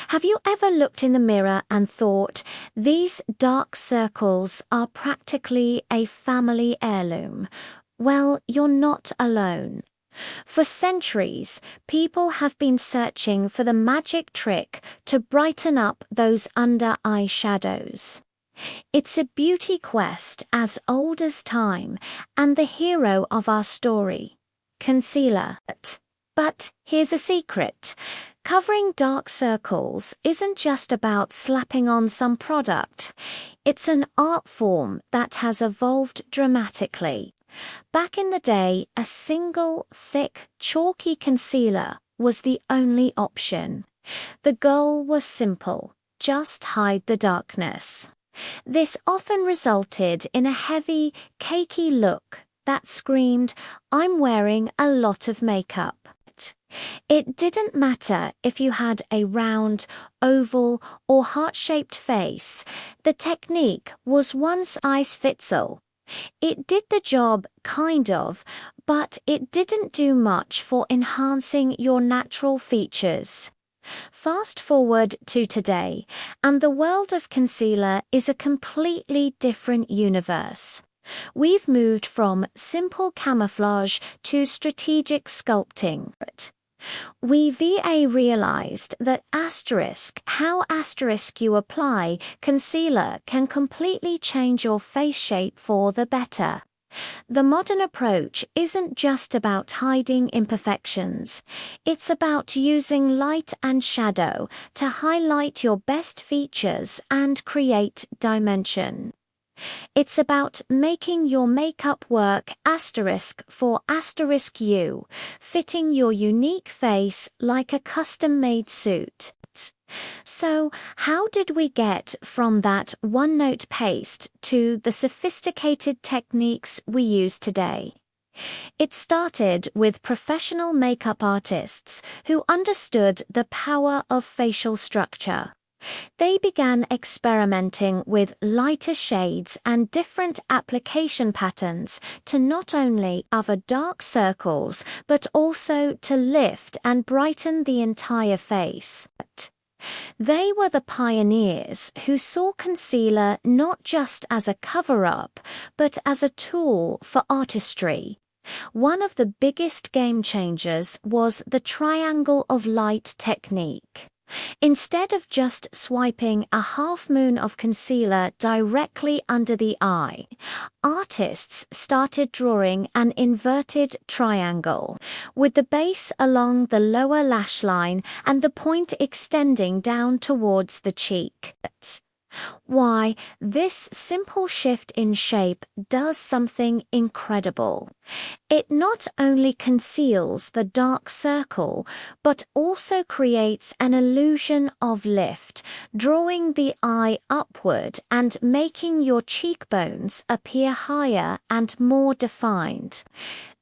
Have you ever looked in the mirror and thought, these dark circles are practically a family heirloom? Well, you're not alone. For centuries, people have been searching for the magic trick to brighten up those under-eye shadows. It's a beauty quest as old as time, and the hero of our story, concealer. But here's a secret. Covering dark circles isn't just about slapping on some product. It's an art form that has evolved dramatically. Back in the day, a single, thick, chalky concealer was the only option. The goal was simple: just hide the darkness. This often resulted in a heavy, cakey look that screamed, "I'm wearing a lot of makeup." It didn't matter if you had a round, oval, or heart-shaped face. The technique was one size fits all. It did the job, kind of, but it didn't do much for enhancing your natural features. Fast forward to today, and the world of concealer is a completely different universe. We've moved from simple camouflage to strategic sculpting. We realized that how you apply concealer can completely change your face shape for the better. The modern approach isn't just about hiding imperfections. It's about using light and shadow to highlight your best features and create dimension. It's about making your makeup work for you, fitting your unique face like a custom-made suit. So, how did we get from that one-note paste to the sophisticated techniques we use today? It started with professional makeup artists who understood the power of facial structure. They began experimenting with lighter shades and different application patterns to not only cover dark circles, but also to lift and brighten the entire face. They were the pioneers who saw concealer not just as a cover-up, but as a tool for artistry. One of the biggest game changers was the triangle of light technique. Instead of just swiping a half moon of concealer directly under the eye, artists started drawing an inverted triangle, with the base along the lower lash line and the point extending down towards the cheek. Why, this simple shift in shape does something incredible. It not only conceals the dark circle, but also creates an illusion of lift, drawing the eye upward and making your cheekbones appear higher and more defined.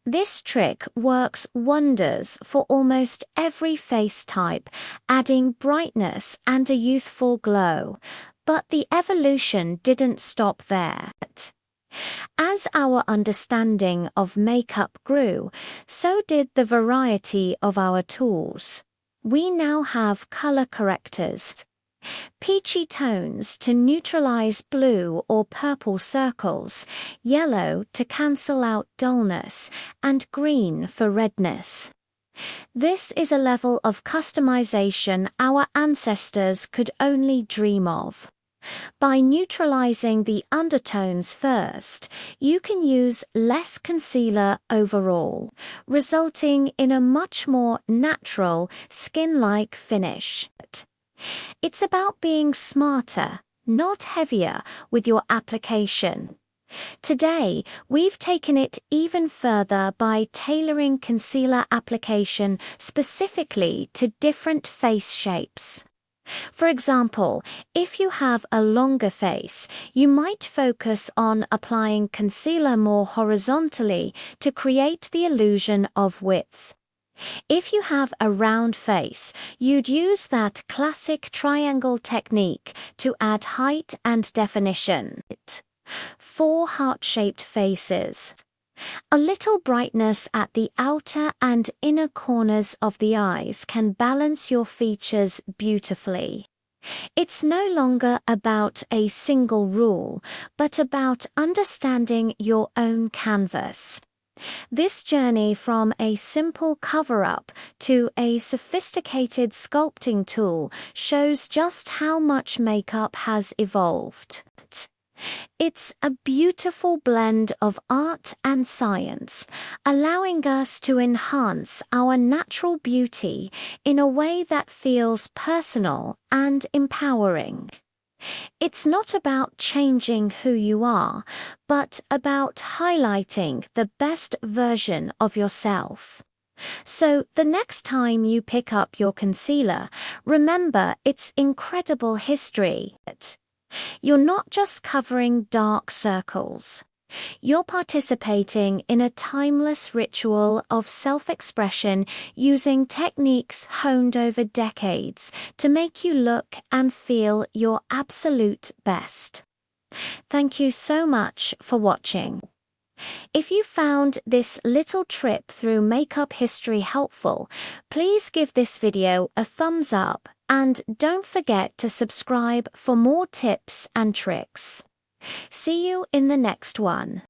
This trick works wonders for almost every face type, adding brightness and a youthful glow. But the evolution didn't stop there. As our understanding of makeup grew, so did the variety of our tools. We now have color correctors, peachy tones to neutralize blue or purple circles, yellow to cancel out dullness, and green for redness. This is a level of customization our ancestors could only dream of. By neutralizing the undertones first, you can use less concealer overall, resulting in a much more natural, skin-like finish. It's about being smarter, not heavier, with your application. Today, we've taken it even further by tailoring concealer application specifically to different face shapes. For example, if you have a longer face, you might focus on applying concealer more horizontally to create the illusion of width. If you have a round face, you'd use that classic triangle technique to add height and definition. For heart-shaped faces, A little brightness at the outer and inner corners of the eyes can balance your features beautifully. It's no longer about a single rule, but about understanding your own canvas. This journey from a simple cover-up to a sophisticated sculpting tool shows just how much makeup has evolved. It's a beautiful blend of art and science, allowing us to enhance our natural beauty in a way that feels personal and empowering. It's not about changing who you are, but about highlighting the best version of yourself. So the next time you pick up your concealer, remember its incredible history. You're not just covering dark circles. You're participating in a timeless ritual of self-expression using techniques honed over decades to make you look and feel your absolute best. Thank you so much for watching. If you found this little trip through makeup history helpful, please give this video a thumbs up and don't forget to subscribe for more tips and tricks. See you in the next one.